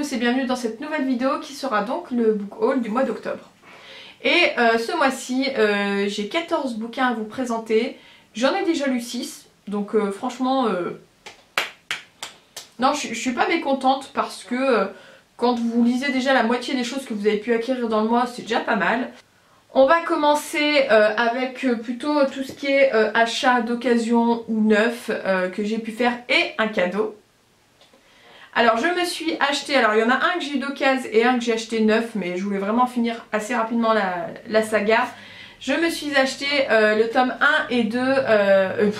tous et bienvenue dans cette nouvelle vidéo qui sera donc le book haul du mois d'octobre. Et ce mois-ci, j'ai 14 bouquins à vous présenter. J'en ai déjà lu 6, donc franchement, non, je suis pas mécontente parce que quand vous lisez déjà la moitié des choses que vous avez pu acquérir dans le mois, c'est déjà pas mal. On va commencer avec plutôt tout ce qui est achat d'occasion ou neuf que j'ai pu faire et un cadeau. Alors je me suis acheté, alors il y en a un que j'ai eu d'occasion et un que j'ai acheté neuf, mais je voulais vraiment finir assez rapidement la saga. Je me suis acheté le tome 1 et 2,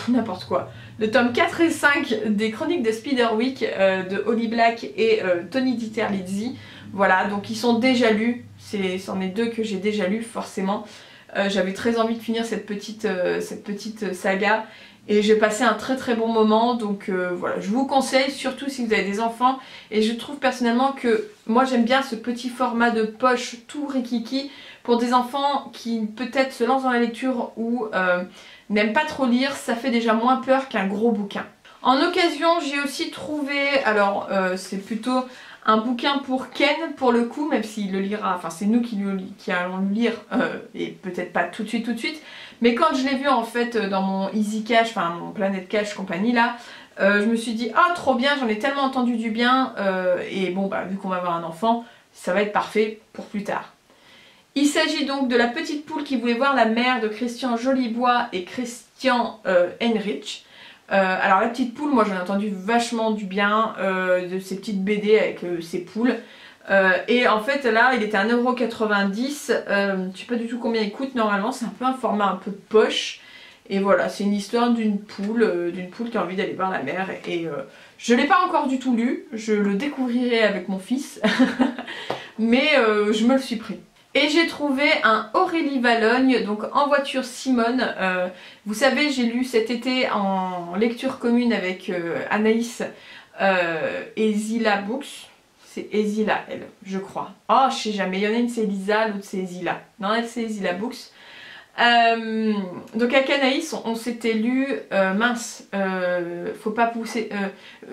n'importe quoi, le tome 4 et 5 des Chroniques de Spiderwick de Holly Black et Tony Diterlizzi. Voilà, donc ils sont déjà lus, c'en est deux que j'ai déjà lus forcément. J'avais très envie de finir cette petite saga. Et j'ai passé un très bon moment, donc voilà, je vous conseille, surtout si vous avez des enfants. Et je trouve personnellement que moi j'aime bien ce petit format de poche tout rikiki pour des enfants qui peut-être se lancent dans la lecture ou n'aiment pas trop lire, ça fait déjà moins peur qu'un gros bouquin. En occasion, j'ai aussi trouvé, alors c'est plutôt un bouquin pour Ken pour le coup, même s'il le lira, enfin c'est nous qui allons le lire, et peut-être pas tout de suite, mais quand je l'ai vu en fait dans mon Easy Cash, enfin mon Planet Cash compagnie là, je me suis dit ah trop bien, j'en ai tellement entendu du bien, et bon bah vu qu'on va avoir un enfant, ça va être parfait pour plus tard. Il s'agit donc de La Petite Poule qui voulait voir la mère de Christian Jolibois et Christian Heinrich. Alors La Petite Poule, moi j'en ai entendu vachement du bien de ces petites BD avec ces poules. Et en fait là il était à 1,90 €, je sais pas du tout combien il coûte normalement, c'est un peu un format un peu poche. Et voilà, c'est une histoire d'une poule qui a envie d'aller voir la mer. Et je l'ai pas encore du tout lu, je le découvrirai avec mon fils, mais je me le suis pris. Et j'ai trouvé un Aurélie Vallogne, donc En voiture Simone. Vous savez, j'ai lu cet été en lecture commune avec Anaïs Ezila Books. C'est Ezila, elle, je crois. Oh, je sais jamais. Il y en a une c'est Elisa, l'autre c'est Ezila. Non, elle c'est Ezila Books. Donc avec Anaïs, on s'était lu, faut pas pousser,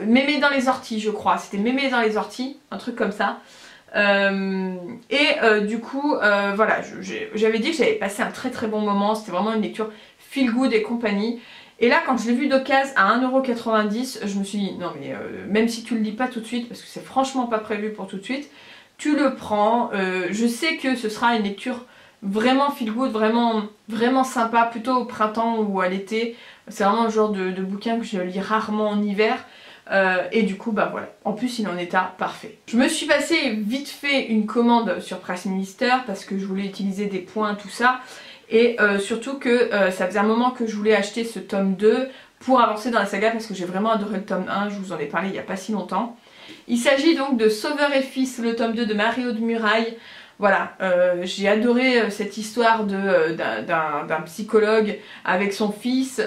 Mémé dans les orties, je crois. C'était Mémé dans les orties, un truc comme ça. Du coup voilà, j'avais dit que j'avais passé un très bon moment, c'était vraiment une lecture feel good et compagnie. Et là quand je l'ai vu d'occasion à 1,90 €, je me suis dit non mais même si tu le lis pas tout de suite, parce que c'est franchement pas prévu pour tout de suite, tu le prends. Je sais que ce sera une lecture vraiment feel good, vraiment sympa, plutôt au printemps ou à l'été. C'est vraiment le genre de bouquin que je lis rarement en hiver. Et du coup bah voilà, en plus il est en état parfait. Je me suis passé vite fait une commande sur Press Minister parce que je voulais utiliser des points, tout ça. Et surtout que ça faisait un moment que je voulais acheter ce tome 2 pour avancer dans la saga, parce que j'ai vraiment adoré le tome 1, je vous en ai parlé il n'y a pas si longtemps. Il s'agit donc de Sauveur et Fils, le tome 2 de Marie-Aude Muraille. Voilà, j'ai adoré cette histoire d'un psychologue avec son fils.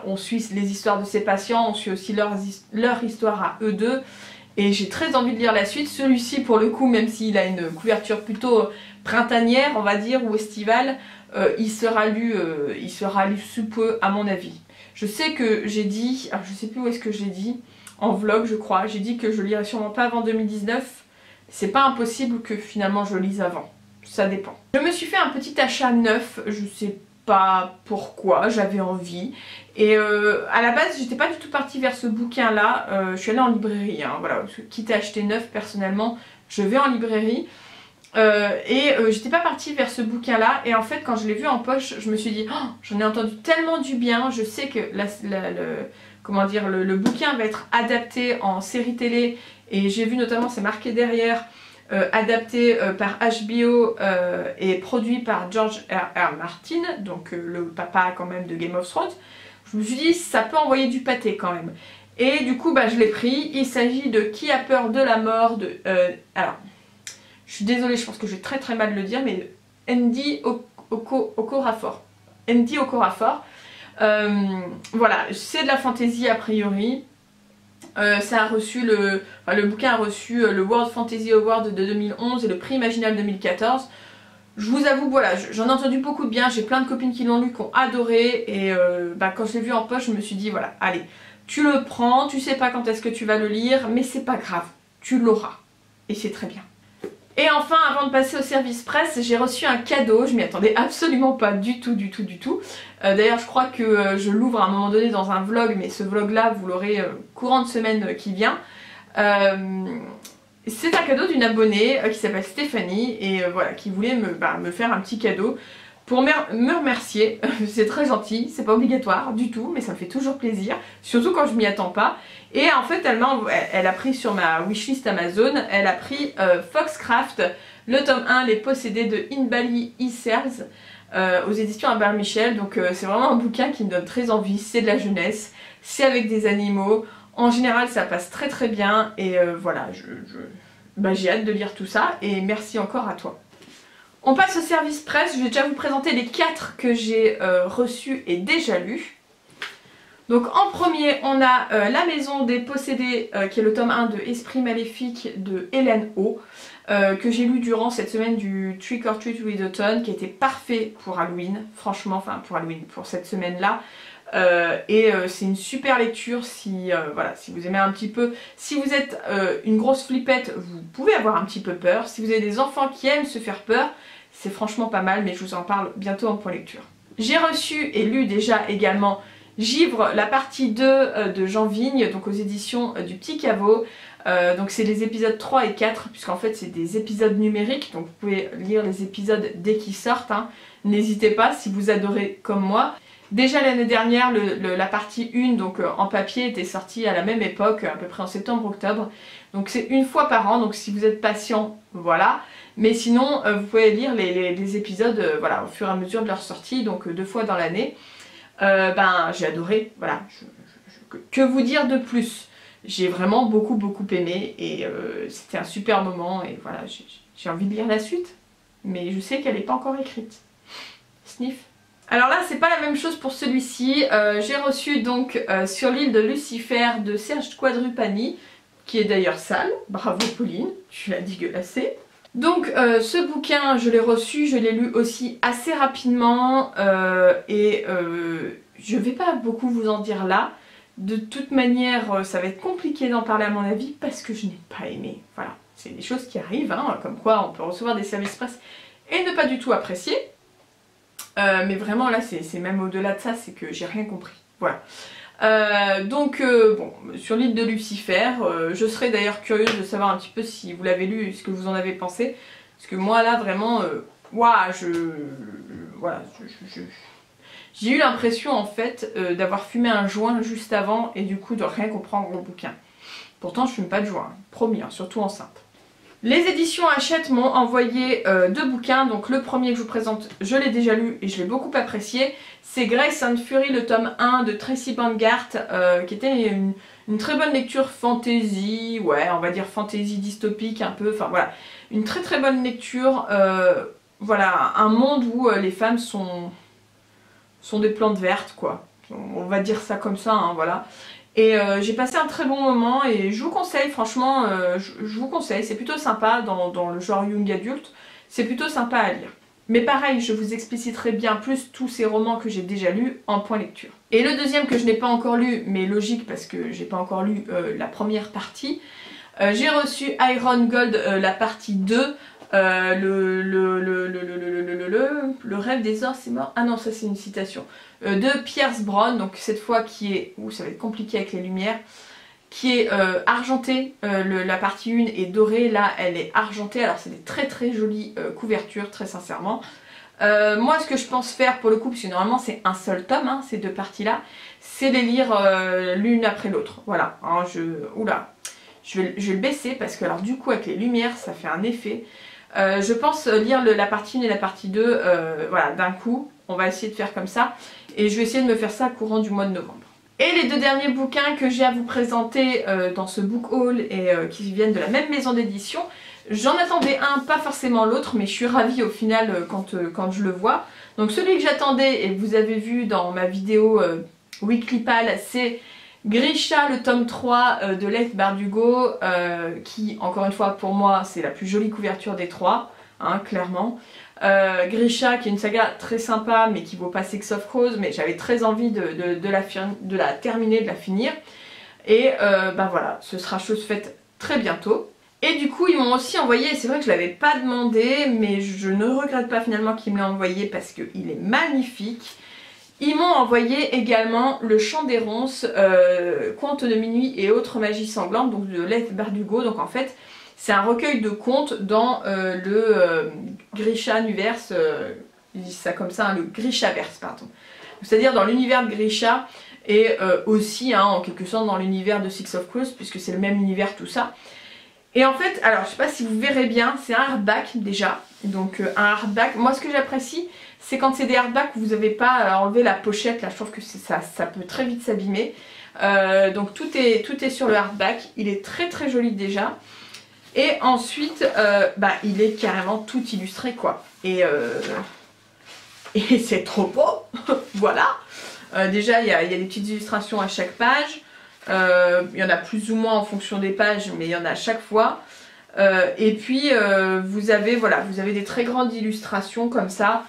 On suit les histoires de ses patients, on suit aussi leur histoire à eux deux. Et j'ai très envie de lire la suite. Celui-ci pour le coup, même s'il a une couverture plutôt printanière on va dire, ou estivale, il sera lu sous peu à mon avis. Je sais que j'ai dit, alors je sais plus où est-ce que j'ai dit, en vlog je crois, j'ai dit que je lirais sûrement pas avant 2019. C'est pas impossible que finalement je lise avant, ça dépend. Je me suis fait un petit achat neuf, je sais pas pourquoi, j'avais envie. Et à la base j'étais pas du tout partie vers ce bouquin là, je suis allée en librairie, hein, voilà, parce que quitte à acheter neuf personnellement, je vais en librairie. J'étais pas partie vers ce bouquin là, et en fait quand je l'ai vu en poche, je me suis dit, oh, j'en ai entendu tellement du bien, je sais que le bouquin va être adapté en série télé. Et j'ai vu notamment, c'est marqué derrière, adapté par HBO et produit par George R.R. Martin, donc le papa quand même de Game of Thrones. Je me suis dit, ça peut envoyer du pâté quand même. Et du coup, bah, je l'ai pris. Il s'agit de Qui a peur de la mort de... alors, je suis désolée, je pense que je vais très mal le dire, mais Ndi Okorafor. Ndi Okorafor. Voilà, c'est de la fantasy a priori. Ça a reçu le bouquin a reçu le World Fantasy Award de 2011 et le prix Imaginal 2014. Je vous avoue, voilà, j'en ai entendu beaucoup de bien, j'ai plein de copines qui l'ont lu, qui ont adoré. Et quand je l'ai vu en poche, je me suis dit voilà, allez, tu le prends, tu sais pas quand est-ce que tu vas le lire, mais c'est pas grave, tu l'auras. et c'est très bien. Et enfin, avant de passer au service presse, j'ai reçu un cadeau, je m'y attendais absolument pas du tout. D'ailleurs, je crois que je l'ouvre à un moment donné dans un vlog, mais ce vlog là, vous l'aurez courant de semaine qui vient. C'est un cadeau d'une abonnée qui s'appelle Stéphanie et voilà, qui voulait me faire un petit cadeau pour me remercier. C'est très gentil, c'est pas obligatoire du tout, mais ça me fait toujours plaisir, surtout quand je m'y attends pas. Et en fait, elle a pris sur ma wishlist Amazon, elle a pris Foxcraft, le tome 1, Les Possédés de Inbali Isers, aux éditions Albert Michel. Donc c'est vraiment un bouquin qui me donne très envie, c'est de la jeunesse, c'est avec des animaux. En général, ça passe très bien et voilà, j'ai hâte de lire tout ça et merci encore à toi. On passe au service presse, je vais déjà vous présenter les 4 que j'ai reçus et déjà lus. Donc en premier, on a La Maison des Possédés, qui est le tome 1 de Esprit Maléfique de Hélène O, que j'ai lu durant cette semaine du Trick or Treat with Autumn, qui était parfait pour Halloween, franchement, enfin pour Halloween, pour cette semaine-là. C'est une super lecture si, voilà, si vous aimez un petit peu, si vous êtes une grosse flippette, vous pouvez avoir un petit peu peur. Si vous avez des enfants qui aiment se faire peur, c'est franchement pas mal, mais je vous en parle bientôt en point lecture. J'ai reçu et lu déjà également Givre, la partie 2 de Jean Vigne, donc aux éditions du Petit Caveau. Donc c'est les épisodes 3 et 4, puisqu'en fait c'est des épisodes numériques, donc vous pouvez lire les épisodes dès qu'ils sortent, hein. N'hésitez pas si vous adorez comme moi. Déjà l'année dernière, la partie 1, donc en papier, était sortie à la même époque, à peu près en septembre-octobre. Donc c'est une fois par an, donc si vous êtes patient, voilà. Mais sinon, vous pouvez lire les épisodes voilà, au fur et à mesure de leur sortie, donc 2 fois dans l'année. J'ai adoré, voilà. Que vous dire de plus? J'ai vraiment beaucoup aimé et c'était un super moment et voilà, j'ai envie de lire la suite. Mais je sais qu'elle n'est pas encore écrite. Sniff. Alors là, c'est pas la même chose pour celui-ci. J'ai reçu donc Sur l'île de Lucifer de Serge Quadrupani, qui est d'ailleurs sale. Bravo Pauline, tu l'as dégueulassé. Donc ce bouquin, je l'ai reçu, je l'ai lu aussi assez rapidement je vais pas beaucoup vous en dire là. De toute manière, ça va être compliqué d'en parler à mon avis parce que je n'ai pas aimé. Voilà, c'est des choses qui arrivent, hein, comme quoi on peut recevoir des services presse et ne pas du tout apprécier. Mais vraiment là c'est même au-delà de ça, c'est que j'ai rien compris. Voilà. Bon, sur l'île de Lucifer, je serais d'ailleurs curieuse de savoir un petit peu si vous l'avez lu et ce que vous en avez pensé. Parce que moi là vraiment, voilà, j'ai eu l'impression en fait d'avoir fumé un joint juste avant et du coup de rien comprendre au bouquin. Pourtant je fume pas de joint, hein, promis, hein, surtout enceinte. Les éditions Hachette m'ont envoyé 2 bouquins, donc le premier que je vous présente, je l'ai déjà lu et je l'ai beaucoup apprécié. C'est Grace and Fury, le tome 1 de Tracy Bangart, qui était une très bonne lecture fantasy, ouais, on va dire fantasy dystopique un peu, enfin voilà. Une très bonne lecture, voilà, un monde où les femmes sont des plantes vertes, quoi. On va dire ça comme ça, hein, voilà. Et j'ai passé un très bon moment et je vous conseille, franchement, je vous conseille, c'est plutôt sympa dans le genre young adulte, c'est plutôt sympa à lire. Mais pareil, je vous expliciterai bien plus tous ces romans que j'ai déjà lus en point lecture. Et le deuxième que je n'ai pas encore lu, mais logique parce que j'ai pas encore lu la première partie, j'ai reçu Iron Gold, la partie 2, le rêve des ors c'est mort. Ah non, ça c'est une citation. De Pierce Brown, donc cette fois qui est... Ouh, ça va être compliqué avec les lumières. Qui est argentée, la partie 1 est dorée, là elle est argentée. Alors c'est des très jolies couvertures, très sincèrement. Moi ce que je pense faire pour le coup, parce que normalement c'est un seul tome, hein, ces 2 parties là, c'est les lire l'une après l'autre. Voilà, hein, oula, je vais le baisser parce que alors du coup avec les lumières ça fait un effet. Je pense lire la partie 1 et la partie 2 voilà, d'un coup. On va essayer de faire comme ça. Et je vais essayer de me faire ça courant du mois de novembre. Et les 2 derniers bouquins que j'ai à vous présenter dans ce book haul et qui viennent de la même maison d'édition. J'en attendais un, pas forcément l'autre, mais je suis ravie au final quand je le vois. Donc celui que j'attendais et que vous avez vu dans ma vidéo Weekly Pal, c'est Grisha, le tome 3 de Leigh Bardugo, qui, encore une fois, pour moi, c'est la plus jolie couverture des 3, hein, clairement. Grisha, qui est une saga très sympa, mais qui vaut pas Sex of Crows, mais j'avais très envie de la terminer, de la finir. Et voilà, ce sera chose faite très bientôt. Et du coup, ils m'ont aussi envoyé, c'est vrai que je l'avais pas demandé, mais je ne regrette pas finalement qu'ils me l'aient envoyé parce qu'il est magnifique. Ils m'ont envoyé également Le Chant des Ronces, Contes de minuit et autres magies sanglantes, donc de Lev Bardugo. Donc en fait, c'est un recueil de contes dans le Grisha-nuverse, ils disent ça comme ça, hein, le Grishaverse, pardon. C'est-à-dire dans l'univers de Grisha et aussi hein, en quelque sorte dans l'univers de Six of Crows, puisque c'est le même univers tout ça. Et en fait, alors je sais pas si vous verrez bien, c'est un hardback déjà. Donc un hardback, moi ce que j'apprécie, c'est quand c'est des hardbacks où vous n'avez pas à enlever la pochette, là je trouve que ça peut très vite s'abîmer. Donc tout est sur le hardback, il est très très joli déjà. Et ensuite, il est carrément tout illustré quoi. Et c'est trop beau, voilà. Déjà il y a des petites illustrations à chaque page. Il y en a plus ou moins en fonction des pages, mais il y en a à chaque fois. Et puis vous avez des très grandes illustrations comme ça.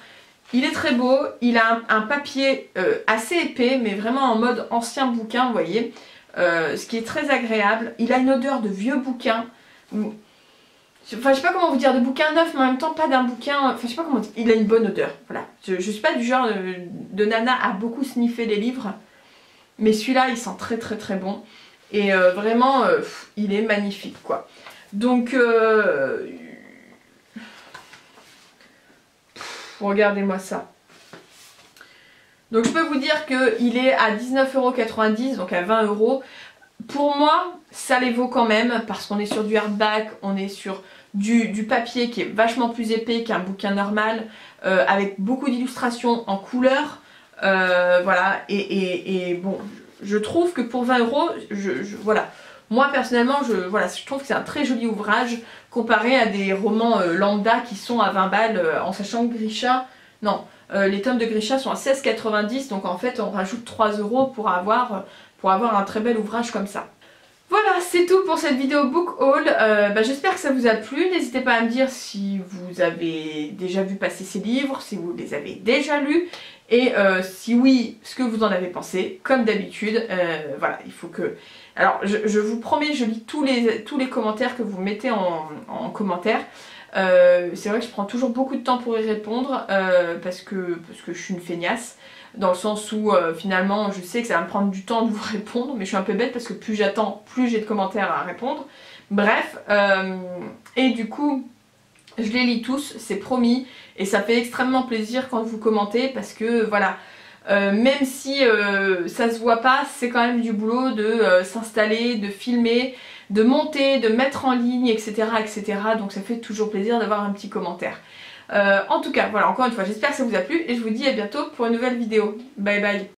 Il est très beau, il a un papier assez épais, mais vraiment en mode ancien bouquin, vous voyez. Ce qui est très agréable. Il a une odeur de vieux bouquin. Enfin, je sais pas comment vous dire, de bouquin neuf, mais en même temps pas d'un bouquin. Enfin, je sais pas comment dire. Il a une bonne odeur. Voilà. Je suis pas du genre de nana à beaucoup sniffer les livres. Mais celui-là, il sent très très très bon. Et vraiment, il est magnifique quoi. Donc, regardez-moi ça. Donc je peux vous dire qu'il est à 19,90 €, donc à 20 €. Pour moi, ça les vaut quand même, parce qu'on est sur du hardback, on est sur du papier qui est vachement plus épais qu'un bouquin normal, avec beaucoup d'illustrations en couleur. Voilà, et bon, je trouve que pour 20 €, voilà. Moi personnellement, je trouve que c'est un très joli ouvrage comparé à des romans lambda qui sont à 20 balles, en sachant que Grisha, non, les tomes de Grisha sont à 16,90 €, donc en fait on rajoute 3 € pour avoir un très bel ouvrage comme ça. Voilà, c'est tout pour cette vidéo book haul. J'espère que ça vous a plu. N'hésitez pas à me dire si vous avez déjà vu passer ces livres, si vous les avez déjà lus. Et si oui, ce que vous en avez pensé, comme d'habitude. Voilà, il faut que... Alors, je vous promets, je lis tous les commentaires que vous mettez en commentaire. C'est vrai que je prends toujours beaucoup de temps pour y répondre parce que je suis une feignasse. Dans le sens où finalement je sais que ça va me prendre du temps de vous répondre, mais je suis un peu bête parce que plus j'attends, plus j'ai de commentaires à répondre. Bref, et du coup je les lis tous, c'est promis, et ça fait extrêmement plaisir quand vous commentez parce que voilà, même si ça se voit pas, c'est quand même du boulot de s'installer, de filmer, de monter, de mettre en ligne, etc., etc. Donc ça fait toujours plaisir d'avoir un petit commentaire. En tout cas, voilà, encore une fois, j'espère que ça vous a plu et je vous dis à bientôt pour une nouvelle vidéo. Bye bye.